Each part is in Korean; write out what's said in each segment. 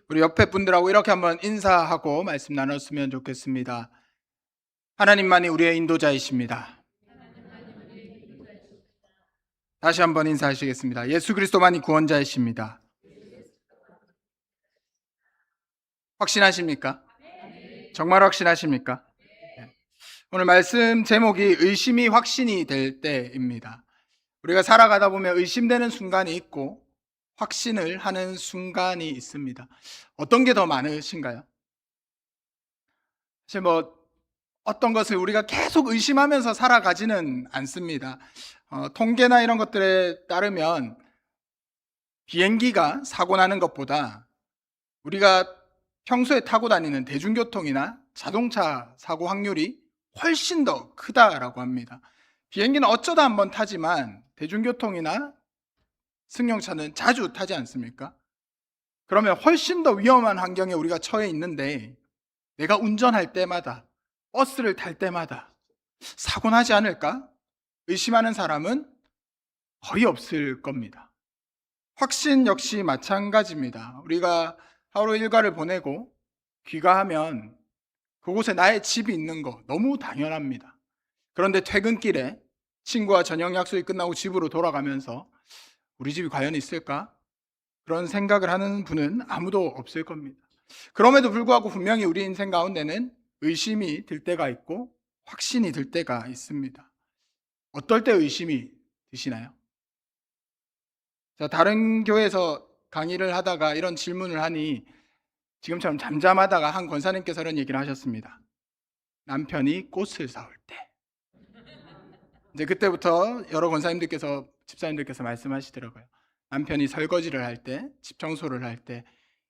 우리 옆에 분들하고 이렇게 한번 인사하고 말씀 나눴으면 좋겠습니다. 하나님만이 우리의 인도자이십니다. 다시 한번 인사하시겠습니다. 예수 그리스도만이 구원자이십니다. 확신하십니까? 정말 확신하십니까? 네. 오늘 말씀 제목이 의심이 확신이 될 때입니다. 우리가 살아가다 보면 의심되는 순간이 있고 확신을 하는 순간이 있습니다. 어떤 게 더 많으신가요? 사실 어떤 것을 우리가 계속 의심하면서 살아가지는 않습니다. 통계나 이런 것들에 따르면 비행기가 사고 나는 것보다 우리가 평소에 타고 다니는 대중교통이나 자동차 사고 확률이 훨씬 더 크다라고 합니다. 비행기는 어쩌다 한번 타지만 대중교통이나 승용차는 자주 타지 않습니까? 그러면 훨씬 더 위험한 환경에 우리가 처해 있는데 내가 운전할 때마다, 버스를 탈 때마다 사고 나지 않을까? 의심하는 사람은 거의 없을 겁니다. 확신 역시 마찬가지입니다. 우리가 하루 일과를 보내고 귀가하면 그곳에 나의 집이 있는 거 너무 당연합니다. 그런데 퇴근길에 친구와 저녁 약속이 끝나고 집으로 돌아가면서 우리 집이 과연 있을까? 그런 생각을 하는 분은 아무도 없을 겁니다. 그럼에도 불구하고 분명히 우리 인생 가운데는 의심이 들 때가 있고 확신이 들 때가 있습니다. 어떨 때 의심이 드시나요? 다른 교회에서 강의를 하다가 이런 질문을 하니 지금처럼 잠잠하다가 한 권사님께서 이런 얘기를 하셨습니다. 남편이 꽃을 사올 때. 이제 그때부터 여러 권사님들께서, 집사님들께서 말씀하시더라고요. 남편이 설거지를 할 때, 집 청소를 할 때,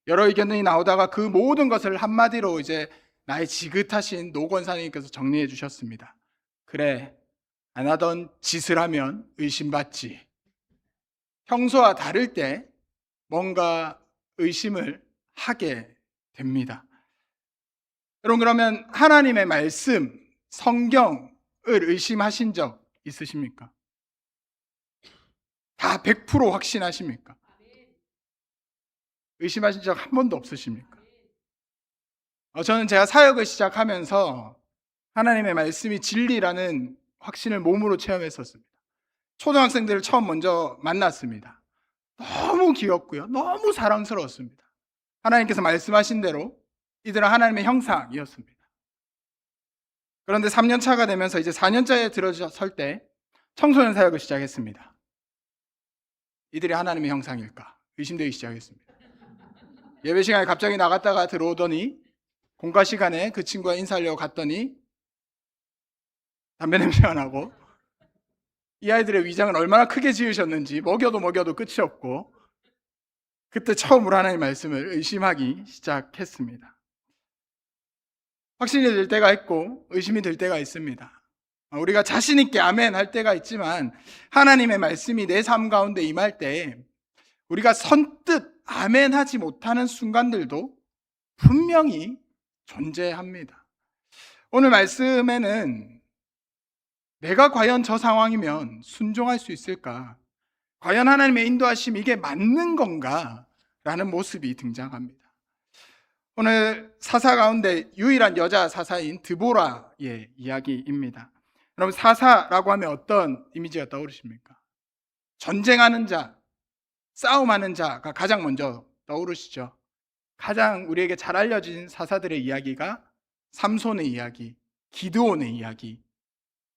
여러 의견이 나오다가 그 모든 것을 한마디로 이제 나의 지긋하신 노 권사님께서 정리해 주셨습니다. 그래, 안 하던 짓을 하면 의심받지. 평소와 다를 때 뭔가 의심을 하게 됩니다. 여러분, 그러면 하나님의 말씀, 성경을 의심하신 적 있으십니까? 다 100% 확신하십니까? 의심하신 적 한 번도 없으십니까? 저는 제가 사역을 시작하면서 하나님의 말씀이 진리라는 확신을 몸으로 체험했었습니다. 초등학생들을 처음 먼저 만났습니다. 너무 귀엽고요. 너무 사랑스러웠습니다. 하나님께서 말씀하신 대로 이들은 하나님의 형상이었습니다. 그런데 3년 차가 되면서 이제 4년차에 들어설 때 청소년 사역을 시작했습니다. 이들이 하나님의 형상일까? 의심되기 시작했습니다. 예배 시간에 갑자기 나갔다가 들어오더니 공과 시간에 그 친구와 인사하려고 갔더니 담배 냄새가 나고 이 아이들의 위장을 얼마나 크게 지으셨는지 먹여도 끝이 없고 그때 처음으로 하나님의 말씀을 의심하기 시작했습니다. 확신이 들 때가 있고 의심이 들 때가 있습니다. 우리가 자신 있게 아멘 할 때가 있지만 하나님의 말씀이 내 삶 가운데 임할 때 우리가 선뜻 아멘 하지 못하는 순간들도 분명히 존재합니다. 오늘 말씀에는 내가 과연 저 상황이면 순종할 수 있을까? 과연 하나님의 인도하심 이게 맞는 건가? 라는 모습이 등장합니다. 오늘 사사 가운데 유일한 여자 사사인 드보라의 이야기입니다. 여러분, 사사라고 하면 어떤 이미지가 떠오르십니까? 전쟁하는 자, 싸움하는 자가 가장 먼저 떠오르시죠. 가장 우리에게 잘 알려진 사사들의 이야기가 삼손의 이야기, 기드온의 이야기,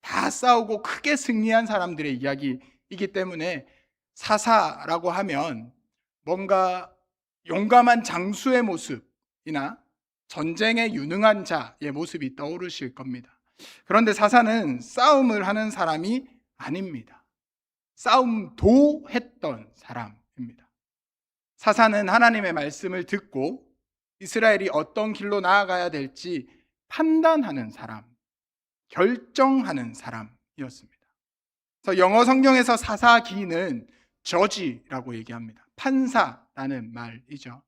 다 싸우고 크게 승리한 사람들의 이야기이기 때문에 사사라고 하면 뭔가 용감한 장수의 모습이나 전쟁에 유능한 자의 모습이 떠오르실 겁니다. 그런데 사사는 싸움을 하는 사람이 아닙니다. 싸움도 했던 사람입니다. 사사는 하나님의 말씀을 듣고 이스라엘이 어떤 길로 나아가야 될지 판단하는 사람, 결정하는 사람이었습니다. 그래서 영어 성경에서 사사기는 저지라고 얘기합니다. 판사라는 말이죠.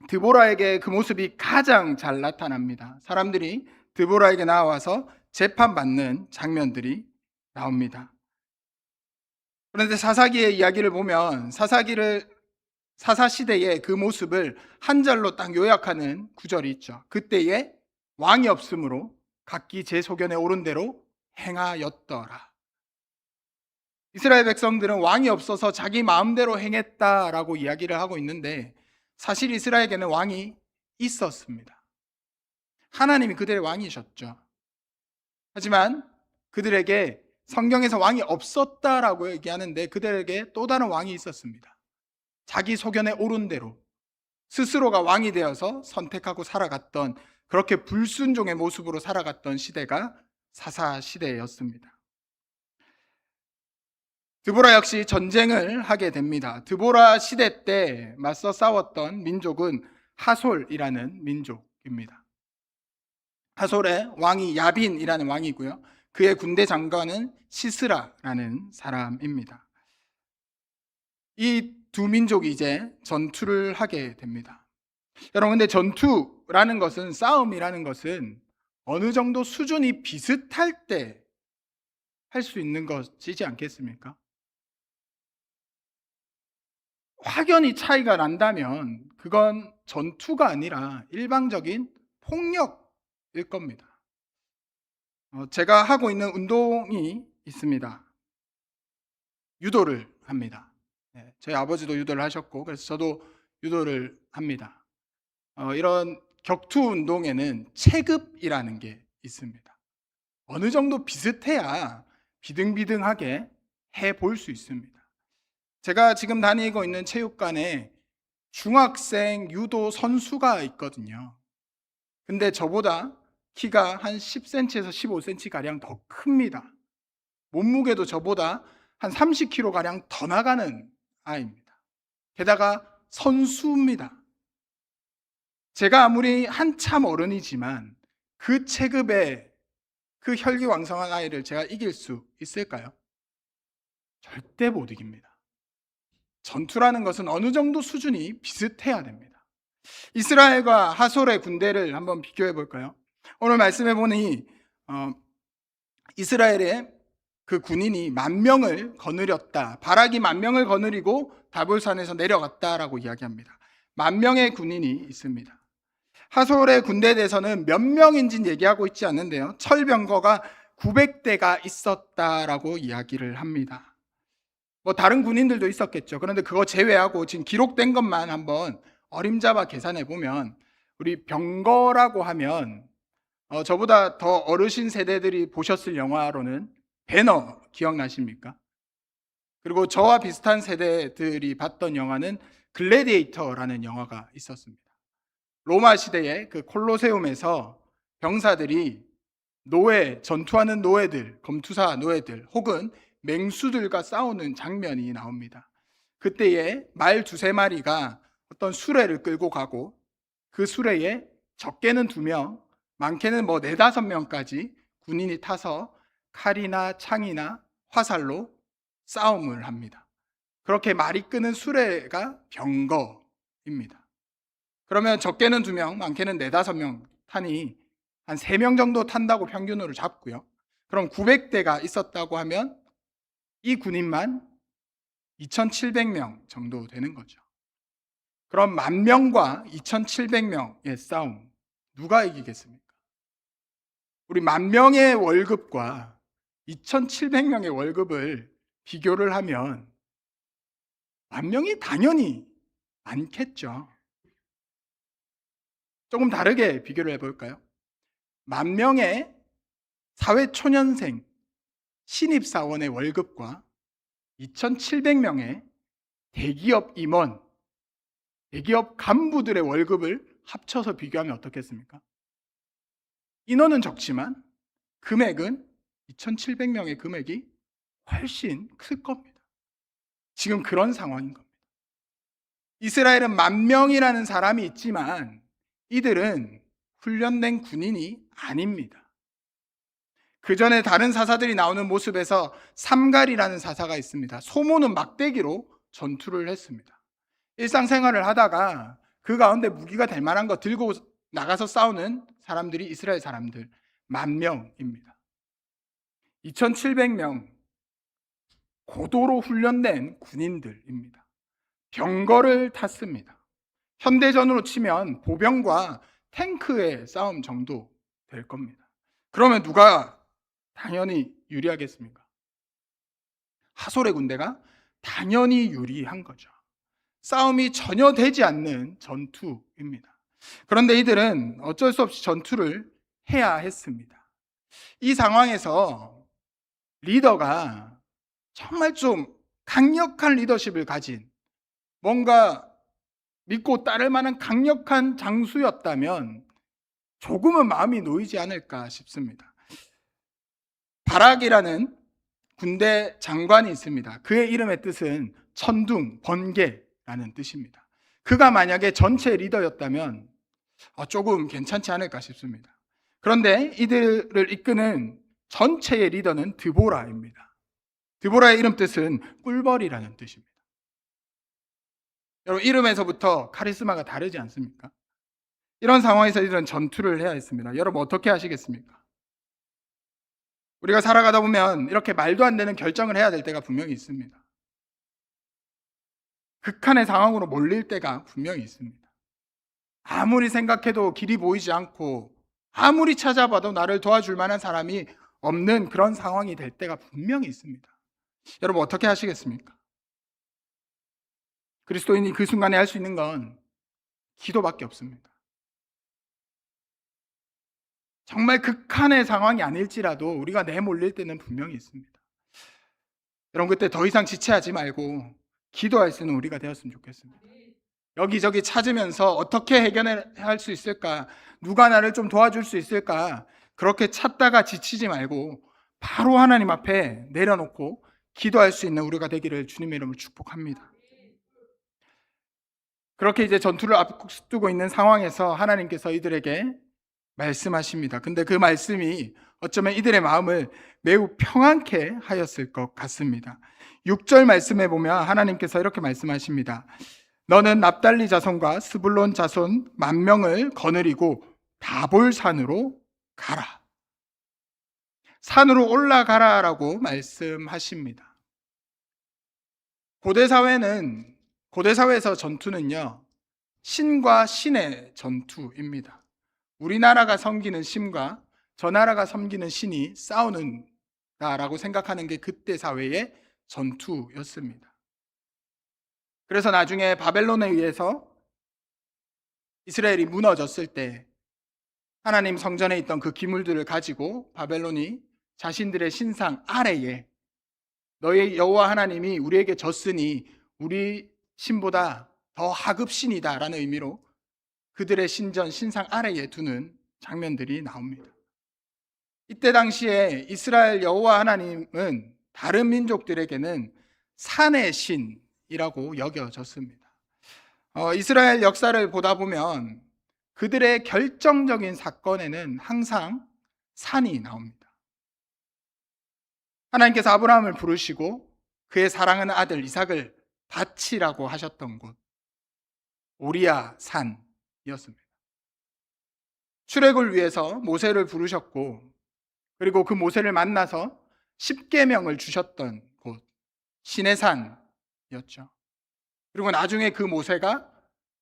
드보라에게 그 모습이 가장 잘 나타납니다. 사람들이 드보라에게 나와서 재판받는 장면들이 나옵니다. 그런데 사사기의 이야기를 보면 사사시대의 그 모습을 한 절로 딱 요약하는 구절이 있죠. 그때에 왕이 없으므로 각기 제 소견에 오른 대로 행하였더라. 이스라엘 백성들은 왕이 없어서 자기 마음대로 행했다라고 이야기를 하고 있는데, 사실 이스라엘에게는 왕이 있었습니다. 하나님이 그들의 왕이셨죠. 하지만 그들에게 성경에서 왕이 없었다라고 얘기하는데, 그들에게 또 다른 왕이 있었습니다. 자기 소견에 오른 대로 스스로가 왕이 되어서 선택하고 살아갔던, 그렇게 불순종의 모습으로 살아갔던 시대가 사사 시대였습니다. 드보라 역시 전쟁을 하게 됩니다. 드보라 시대 때 맞서 싸웠던 민족은 하솔이라는 민족입니다. 하솔의 왕이 야빈이라는 왕이고요. 그의 군대 장관은 시스라라는 사람입니다. 이 두 민족이 이제 전투를 하게 됩니다. 여러분, 근데 전투라는 것은, 싸움이라는 것은 어느 정도 수준이 비슷할 때 할 수 있는 것이지 않겠습니까? 확연히 차이가 난다면 그건 전투가 아니라 일방적인 폭력일 겁니다. 제가 하고 있는 운동이 있습니다. 유도를 합니다. 저희 아버지도 유도를 하셨고, 그래서 저도 유도를 합니다. 이런 격투 운동에는 체급이라는 게 있습니다. 어느 정도 비슷해야 비등비등하게 해볼 수 있습니다. 제가 지금 다니고 있는 체육관에 중학생 유도 선수가 있거든요. 근데 저보다 키가 한 10cm에서 15cm 가량 더 큽니다. 몸무게도 저보다 한 30kg 가량 더 나가는 아이입니다. 게다가 선수입니다. 제가 아무리 한참 어른이지만 그 체급의 그 혈기왕성한 아이를 제가 이길 수 있을까요? 절대 못 이깁니다. 전투라는 것은 어느 정도 수준이 비슷해야 됩니다. 이스라엘과 하솔의 군대를 한번 비교해 볼까요? 오늘 말씀해 보니 이스라엘의 그 군인이 10,000명을 거느렸다. 바락이 10,000명을 거느리고 다볼산에서 내려갔다라고 이야기합니다. 10,000명의 군인이 있습니다. 하솔의 군대에 대해서는 몇 명인지는 얘기하고 있지 않는데요, 철병거가 900대가 있었다라고 이야기를 합니다. 다른 군인들도 있었겠죠. 그런데 그거 제외하고 지금 기록된 것만 한번 어림잡아 계산해 보면, 우리 병거라고 하면 저보다 더 어르신 세대들이 보셨을 영화로는 배너 기억나십니까? 그리고 저와 비슷한 세대들이 봤던 영화는 글래디에이터라는 영화가 있었습니다. 로마 시대의 그 콜로세움에서 병사들이 전투하는 노예들, 검투사 노예들 혹은 맹수들과 싸우는 장면이 나옵니다. 그때에 말 2-3마리가 어떤 수레를 끌고 가고, 그 수레에 적게는 2명, 많게는 4-5명까지 군인이 타서 칼이나 창이나 화살로 싸움을 합니다. 그렇게 말이 끄는 수레가 병거입니다. 그러면 적게는 2명, 많게는 4-5명 타니 한 3명 정도 탄다고 평균으로 잡고요. 그럼 900대가 있었다고 하면 이 군인만 2,700명 정도 되는 거죠. 그럼 10,000명과 2,700명의 싸움, 누가 이기겠습니까? 우리 10,000명의 월급과 2,700명의 월급을 비교를 하면 10,000명이 당연히 많겠죠. 조금 다르게 비교를 해볼까요? 10,000명의 사회초년생 신입사원의 월급과 2,700명의 대기업 임원, 대기업 간부들의 월급을 합쳐서 비교하면 어떻겠습니까? 인원은 적지만 금액은 2,700명의 금액이 훨씬 클 겁니다. 지금 그런 상황인 겁니다. 이스라엘은 10,000명이라는 사람이 있지만 이들은 훈련된 군인이 아닙니다. 그 전에 다른 사사들이 나오는 모습에서 삼갈이라는 사사가 있습니다. 소모는 막대기로 전투를 했습니다. 일상생활을 하다가 그 가운데 무기가 될 만한 거 들고 나가서 싸우는 사람들이 이스라엘 사람들 10,000명입니다. 2,700명 고도로 훈련된 군인들입니다. 병거를 탔습니다. 현대전으로 치면 보병과 탱크의 싸움 정도 될 겁니다. 그러면 누가 당연히 유리하겠습니까? 하솔의 군대가 당연히 유리한 거죠. 싸움이 전혀 되지 않는 전투입니다. 그런데 이들은 어쩔 수 없이 전투를 해야 했습니다. 이 상황에서 리더가 정말 좀 강력한 리더십을 가진, 뭔가 믿고 따를 만한 강력한 장수였다면 조금은 마음이 놓이지 않을까 싶습니다. 바락이라는 군대 장관이 있습니다. 그의 이름의 뜻은 천둥, 번개라는 뜻입니다. 그가 만약에 전체 리더였다면 조금 괜찮지 않을까 싶습니다. 그런데 이들을 이끄는 전체의 리더는 드보라입니다. 드보라의 이름 뜻은 꿀벌이라는 뜻입니다. 여러분, 이름에서부터 카리스마가 다르지 않습니까? 이런 상황에서 이들은 전투를 해야 했습니다. 여러분, 어떻게 하시겠습니까? 우리가 살아가다 보면 이렇게 말도 안 되는 결정을 해야 될 때가 분명히 있습니다. 극한의 상황으로 몰릴 때가 분명히 있습니다. 아무리 생각해도 길이 보이지 않고 아무리 찾아봐도 나를 도와줄 만한 사람이 없는 그런 상황이 될 때가 분명히 있습니다. 여러분, 어떻게 하시겠습니까? 그리스도인이 그 순간에 할 수 있는 건 기도밖에 없습니다. 정말 극한의 상황이 아닐지라도 우리가 내몰릴 때는 분명히 있습니다. 여러분, 그때 더 이상 지체하지 말고 기도할 수 있는 우리가 되었으면 좋겠습니다. 여기저기 찾으면서 어떻게 해결할 수 있을까? 누가 나를 좀 도와줄 수 있을까? 그렇게 찾다가 지치지 말고 바로 하나님 앞에 내려놓고 기도할 수 있는 우리가 되기를 주님의 이름으로 축복합니다. 그렇게 이제 전투를 앞두고 있는 상황에서 하나님께서 이들에게 말씀하십니다. 근데 그 말씀이 어쩌면 이들의 마음을 매우 평안케 하였을 것 같습니다. 6절 말씀에 보면 하나님께서 이렇게 말씀하십니다. 너는 납달리 자손과 스불론 자손 10,000명을 거느리고 다볼산으로 가라. 산으로 올라가라라고 말씀하십니다. 고대 사회에서 전투는요, 신과 신의 전투입니다. 우리나라가 섬기는 신과 저 나라가 섬기는 신이 싸우는다라고 생각하는 게 그때 사회의 전투였습니다. 그래서 나중에 바벨론에 의해서 이스라엘이 무너졌을 때 하나님 성전에 있던 그 기물들을 가지고 바벨론이 자신들의 신상 아래에 너희 여호와 하나님이 우리에게 졌으니 우리 신보다 더 하급신이다 라는 의미로 그들의 신상 아래에 두는 장면들이 나옵니다. 이때 당시에 이스라엘 여호와 하나님은 다른 민족들에게는 산의 신이라고 여겨졌습니다. 이스라엘 역사를 보다 보면 그들의 결정적인 사건에는 항상 산이 나옵니다. 하나님께서 아브라함을 부르시고 그의 사랑하는 아들 이삭을 바치라고 하셨던 곳, 오리아 산이었습니다. 출애굽을 위해서 모세를 부르셨고, 그리고 그 모세를 만나서 십계명을 주셨던 곳, 시내산이었죠. 그리고 나중에 그 모세가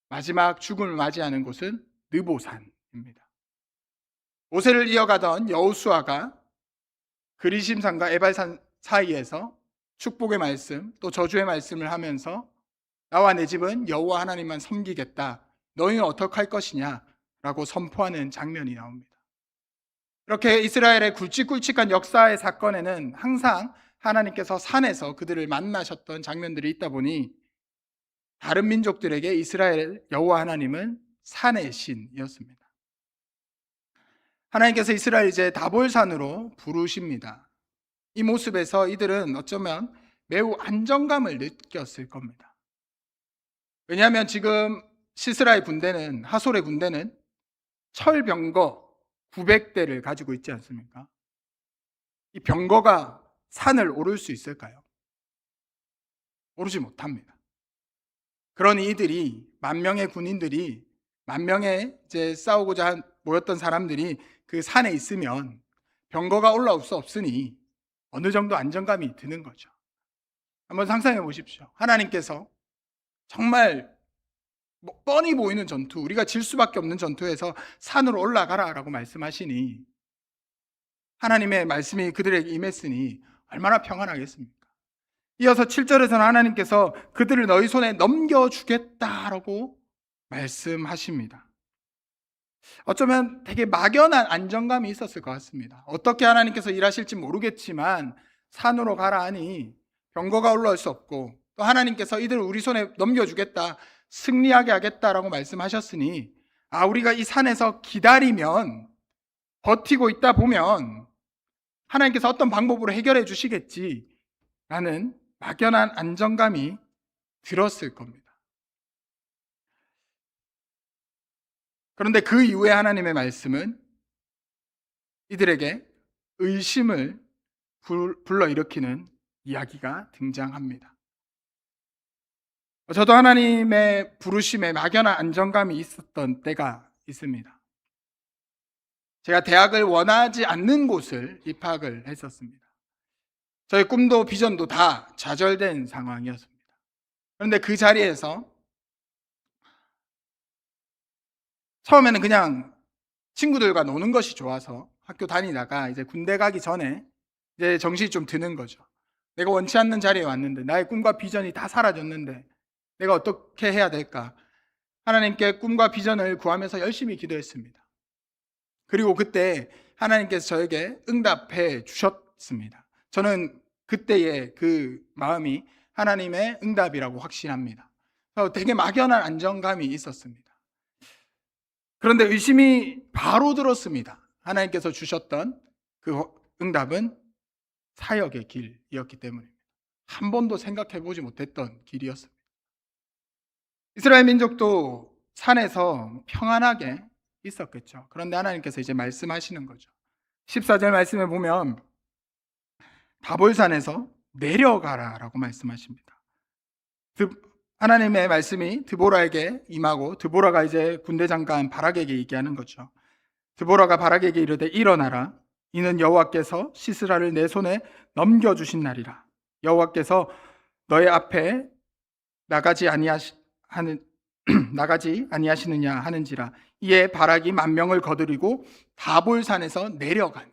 마지막 죽음을 맞이하는 곳은 느보산입니다. 모세를 이어가던 여호수아가 그리심산과 에발산 사이에서 축복의 말씀 또 저주의 말씀을 하면서 나와 내 집은 여호와 하나님만 섬기겠다, 너희는 어떻게 할 것이냐 라고 선포하는 장면이 나옵니다. 이렇게 이스라엘의 굵직굵직한 역사의 사건에는 항상 하나님께서 산에서 그들을 만나셨던 장면들이 있다 보니 다른 민족들에게 이스라엘 여호와 하나님은 산의 신이었습니다. 하나님께서 이스라엘 이제 다볼산으로 부르십니다. 이 모습에서 이들은 어쩌면 매우 안정감을 느꼈을 겁니다. 왜냐하면 지금 시스라의 군대는, 하솔의 군대는 철병거 900대를 가지고 있지 않습니까? 이 병거가 산을 오를 수 있을까요? 오르지 못합니다. 그러니 이들이 10,000명의 군인들이 10,000명의 이제 싸우고자 모였던 사람들이 그 산에 있으면 병거가 올라올 수 없으니 어느 정도 안정감이 드는 거죠. 한번 상상해 보십시오. 하나님께서 정말 뻔히 보이는 전투, 우리가 질 수밖에 없는 전투에서 산으로 올라가라라고 말씀하시니 하나님의 말씀이 그들에게 임했으니 얼마나 평안하겠습니까? 이어서 7절에서는 하나님께서 그들을 너희 손에 넘겨주겠다라고 말씀하십니다. 어쩌면 되게 막연한 안정감이 있었을 것 같습니다. 어떻게 하나님께서 일하실지 모르겠지만 산으로 가라 하니 병거가 올라올 수 없고, 또 하나님께서 이들을 우리 손에 넘겨주겠다, 승리하게 하겠다라고 말씀하셨으니 우리가 이 산에서 기다리면, 버티고 있다 보면 하나님께서 어떤 방법으로 해결해 주시겠지라는 막연한 안정감이 들었을 겁니다. 그런데 그 이후에 하나님의 말씀은 이들에게 의심을 불러일으키는 이야기가 등장합니다. 저도 하나님의 부르심에 막연한 안정감이 있었던 때가 있습니다. 제가 대학을 원하지 않는 곳을 입학을 했었습니다. 저의 꿈도 비전도 다 좌절된 상황이었습니다. 그런데 그 자리에서 처음에는 그냥 친구들과 노는 것이 좋아서 학교 다니다가 이제 군대 가기 전에 이제 정신이 좀 드는 거죠. 내가 원치 않는 자리에 왔는데, 나의 꿈과 비전이 다 사라졌는데 내가 어떻게 해야 될까? 하나님께 꿈과 비전을 구하면서 열심히 기도했습니다. 그리고 그때 하나님께서 저에게 응답해 주셨습니다. 저는 그때의 그 마음이 하나님의 응답이라고 확신합니다. 되게 막연한 안정감이 있었습니다. 그런데 의심이 바로 들었습니다. 하나님께서 주셨던 그 응답은 사역의 길이었기 때문입니다. 한 번도 생각해 보지 못했던 길이었습니다. 이스라엘 민족도 산에서 평안하게 있었겠죠. 그런데 하나님께서 이제 말씀하시는 거죠. 14절 말씀에 보면 다볼산에서 내려가라라고 말씀하십니다. 하나님의 말씀이 드보라에게 임하고, 드보라가 이제 군대 장관 바락에게 얘기하는 거죠. 드보라가 바락에게 이르되 일어나라, 이는 여호와께서 시스라를 내 손에 넘겨주신 날이라. 여호와께서 너의 앞에 나가지 아니하시느냐 하는지라. 이에 바락이 10,000명을 거두리고 다볼산에서 내려가니.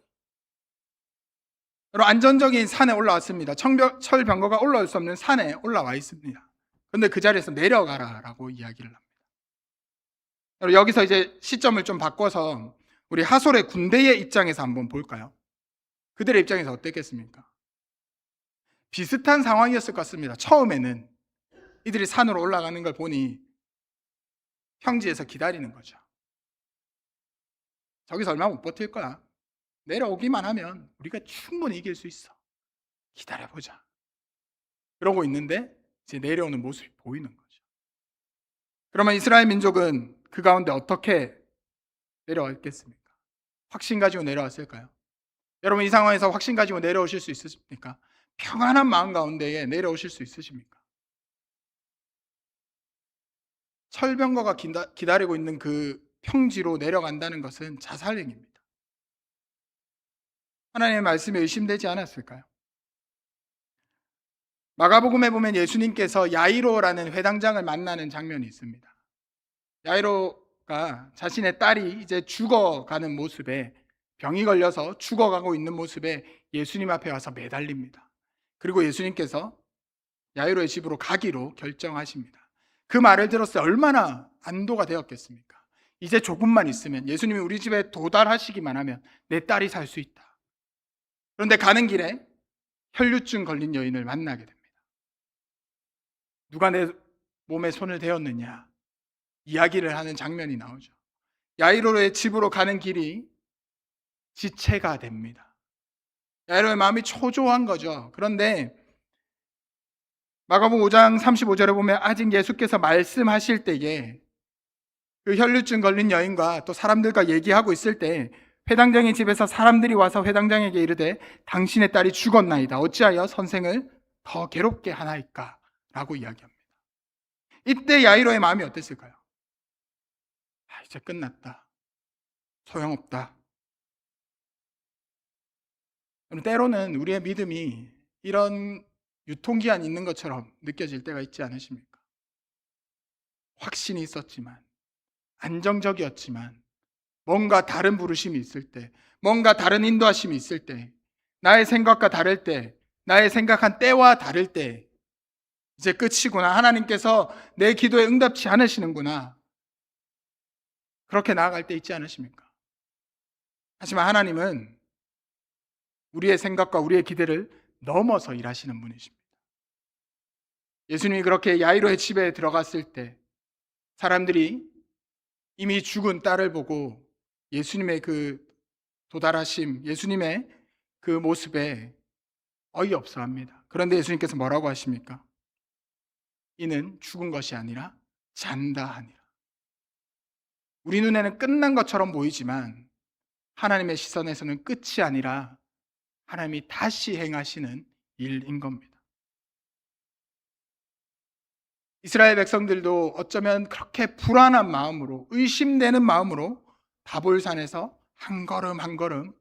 여러분, 안전적인 산에 올라왔습니다. 철병거가 올라올 수 없는 산에 올라와 있습니다. 그런데 그 자리에서 내려가라라고 이야기를 합니다. 여러분, 여기서 이제 시점을 좀 바꿔서 우리 하솔의 군대의 입장에서 한번 볼까요? 그들의 입장에서 어땠겠습니까? 비슷한 상황이었을 것 같습니다. 처음에는 이들이 산으로 올라가는 걸 보니 평지에서 기다리는 거죠. 저기서 얼마 못 버틸 거야. 내려오기만 하면 우리가 충분히 이길 수 있어. 기다려보자. 그러고 있는데 이제 내려오는 모습이 보이는 거죠. 그러면 이스라엘 민족은 그 가운데 어떻게 내려왔겠습니까? 확신 가지고 내려왔을까요? 여러분, 이 상황에서 확신 가지고 내려오실 수 있으십니까? 평안한 마음 가운데에 내려오실 수 있으십니까? 철병거가 기다리고 있는 그 평지로 내려간다는 것은 자살행위입니다. 하나님의 말씀에 의심되지 않았을까요? 마가복음에 보면 예수님께서 야이로라는 회당장을 만나는 장면이 있습니다. 야이로가 자신의 딸이 이제 죽어가는 모습에, 병이 걸려서 죽어가고 있는 모습에 예수님 앞에 와서 매달립니다. 그리고 예수님께서 야이로의 집으로 가기로 결정하십니다. 그 말을 들었을 때 얼마나 안도가 되었겠습니까? 이제 조금만 있으면, 예수님이 우리 집에 도달하시기만 하면 내 딸이 살 수 있다. 그런데 가는 길에 혈류증 걸린 여인을 만나게 됩니다. 누가 내 몸에 손을 대었느냐 이야기를 하는 장면이 나오죠. 야이로의 집으로 가는 길이 지체가 됩니다. 야이로의 마음이 초조한 거죠. 그런데 마가복음 5장 35절에 보면 아직 예수께서 말씀하실 때에 그 혈류증 걸린 여인과 또 사람들과 얘기하고 있을 때 회당장의 집에서 사람들이 와서 회당장에게 이르되 당신의 딸이 죽었나이다. 어찌하여 선생을 더 괴롭게 하나이까? 라고 이야기합니다. 이때 야이로의 마음이 어땠을까요? 이제 끝났다. 소용없다. 때로는 우리의 믿음이 이런 유통기한 있는 것처럼 느껴질 때가 있지 않으십니까? 확신이 있었지만, 안정적이었지만, 뭔가 다른 부르심이 있을 때, 뭔가 다른 인도하심이 있을 때, 나의 생각과 다를 때, 나의 생각한 때와 다를 때, 이제 끝이구나. 하나님께서 내 기도에 응답치 않으시는구나. 그렇게 나아갈 때 있지 않으십니까? 하지만 하나님은 우리의 생각과 우리의 기대를 넘어서 일하시는 분이십니다. 예수님이 그렇게 야이로의 집에 들어갔을 때 사람들이 이미 죽은 딸을 보고 예수님의 그 도달하심, 예수님의 그 모습에 어이없어 합니다. 그런데 예수님께서 뭐라고 하십니까? 이는 죽은 것이 아니라 잔다 하니라. 우리 눈에는 끝난 것처럼 보이지만 하나님의 시선에서는 끝이 아니라 하나님이 다시 행하시는 일인 겁니다. 이스라엘 백성들도 어쩌면 그렇게 불안한 마음으로, 의심되는 마음으로 다볼산에서 한 걸음 한 걸음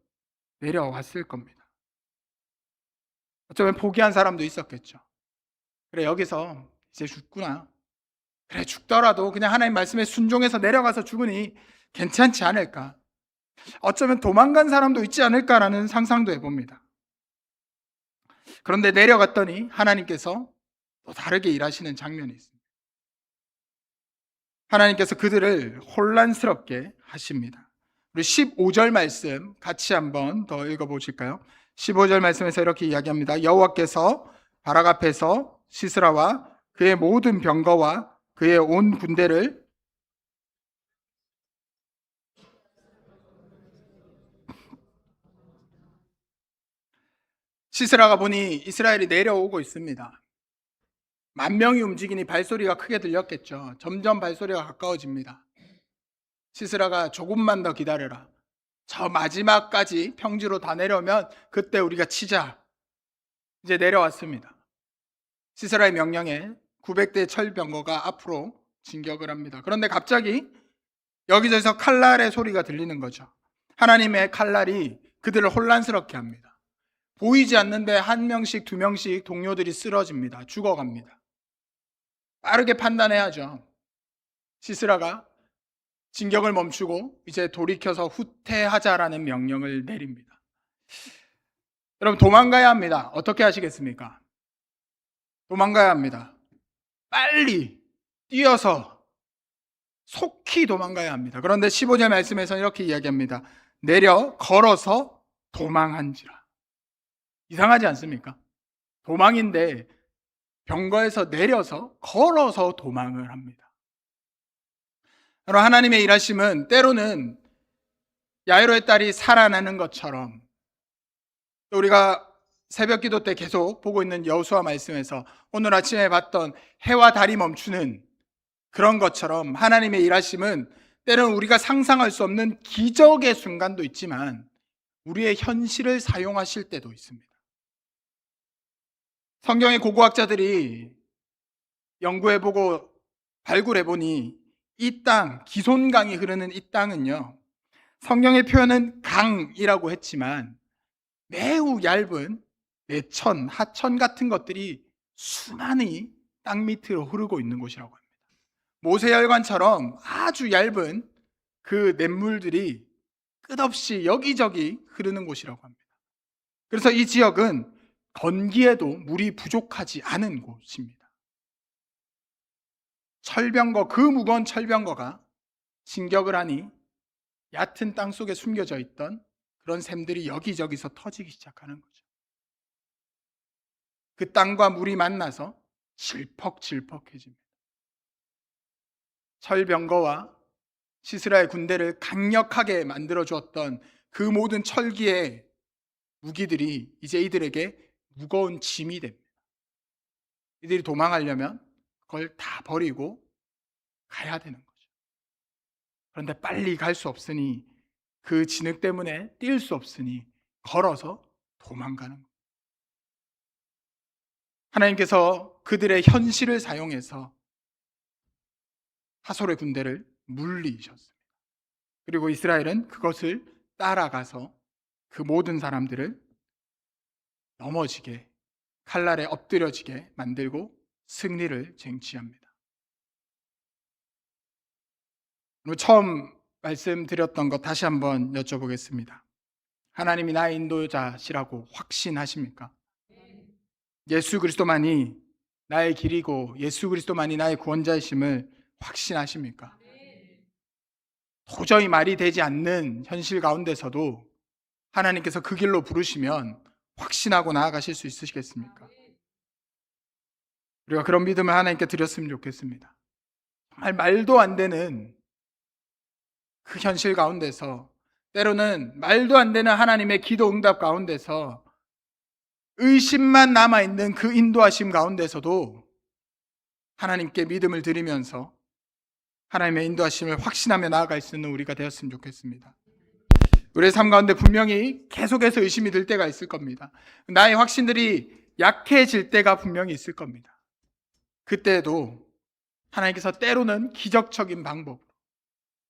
내려왔을 겁니다. 어쩌면 포기한 사람도 있었겠죠. 그래, 여기서 이제 죽구나. 그래, 죽더라도 그냥 하나님 말씀에 순종해서 내려가서 죽으니 괜찮지 않을까. 어쩌면 도망간 사람도 있지 않을까라는 상상도 해봅니다. 그런데 내려갔더니 하나님께서 또 다르게 일하시는 장면이 있습니다. 하나님께서 그들을 혼란스럽게 하십니다. 우리 15절 말씀 같이 한번 더 읽어보실까요? 15절 말씀에서 이렇게 이야기합니다. 여호와께서 바락 앞에서 시스라와 그의 모든 병거와 그의 온 군대를 시스라가 보니 이스라엘이 내려오고 있습니다. 만 명이 움직이니 발소리가 크게 들렸겠죠. 점점 발소리가 가까워집니다. 시스라가 조금만 더 기다려라. 저 마지막까지 평지로 다 내려오면 그때 우리가 치자. 이제 내려왔습니다. 시스라의 명령에 900대 철병거가 앞으로 진격을 합니다. 그런데 갑자기 여기저기서 칼날의 소리가 들리는 거죠. 하나님의 칼날이 그들을 혼란스럽게 합니다. 보이지 않는데 한 명씩 두 명씩 동료들이 쓰러집니다. 죽어갑니다. 빠르게 판단해야죠. 시스라가 진격을 멈추고 이제 돌이켜서 후퇴하자라는 명령을 내립니다. 여러분, 도망가야 합니다. 어떻게 하시겠습니까? 도망가야 합니다. 빨리 뛰어서 속히 도망가야 합니다. 그런데 15절 말씀에서 이렇게 이야기합니다. 내려 걸어서 도망한지라. 이상하지 않습니까? 도망인데 병거에서 내려서 걸어서 도망을 합니다. 바로 하나님의 일하심은 때로는 야이로의 딸이 살아나는 것처럼, 또 우리가 새벽 기도 때 계속 보고 있는 여호수아 말씀에서 오늘 아침에 봤던 해와 달이 멈추는 그런 것처럼 하나님의 일하심은 때로는 우리가 상상할 수 없는 기적의 순간도 있지만 우리의 현실을 사용하실 때도 있습니다. 성경의 고고학자들이 연구해보고 발굴해보니 이 땅, 기손강이 흐르는 이 땅은요, 성경의 표현은 강이라고 했지만 매우 얇은 내천, 하천 같은 것들이 수많이 땅 밑으로 흐르고 있는 곳이라고 합니다. 모세혈관처럼 아주 얇은 그 냇물들이 끝없이 여기저기 흐르는 곳이라고 합니다. 그래서 이 지역은 건기에도 물이 부족하지 않은 곳입니다. 철병거, 그 무거운 철병거가 진격을 하니 얕은 땅 속에 숨겨져 있던 그런 샘들이 여기저기서 터지기 시작하는 거죠. 그 땅과 물이 만나서 질퍽질퍽해집니다. 철병거와 시스라의 군대를 강력하게 만들어 주었던 그 모든 철기의 무기들이 이제 이들에게 무거운 짐이 됩니다. 이들이 도망하려면 그걸 다 버리고 가야 되는 거죠. 그런데 빨리 갈 수 없으니, 그 진흙 때문에 뛸 수 없으니 걸어서 도망가는 거예요. 하나님께서 그들의 현실을 사용해서 하솔의 군대를 물리셨습니다. 그리고 이스라엘은 그것을 따라가서 그 모든 사람들을 넘어지게, 칼날에 엎드려지게 만들고 승리를 쟁취합니다. 오늘 처음 말씀드렸던 것 다시 한번 여쭤보겠습니다. 하나님이 나의 인도자시라고 확신하십니까? 예수 그리스도만이 나의 길이고 예수 그리스도만이 나의 구원자이심을 확신하십니까? 도저히 말이 되지 않는 현실 가운데서도 하나님께서 그 길로 부르시면 확신하고 나아가실 수 있으시겠습니까? 우리가 그런 믿음을 하나님께 드렸으면 좋겠습니다. 정말 말도 안 되는 그 현실 가운데서, 때로는 말도 안 되는 하나님의 기도 응답 가운데서 의심만 남아있는 그 인도하심 가운데서도 하나님께 믿음을 드리면서 하나님의 인도하심을 확신하며 나아갈 수 있는 우리가 되었으면 좋겠습니다. 우리의 삶 가운데 분명히 계속해서 의심이 들 때가 있을 겁니다. 나의 확신들이 약해질 때가 분명히 있을 겁니다. 그때에도 하나님께서 때로는 기적적인 방법,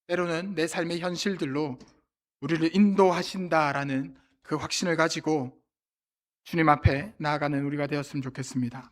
때로는 내 삶의 현실들로 우리를 인도하신다라는 그 확신을 가지고 주님 앞에 나아가는 우리가 되었으면 좋겠습니다.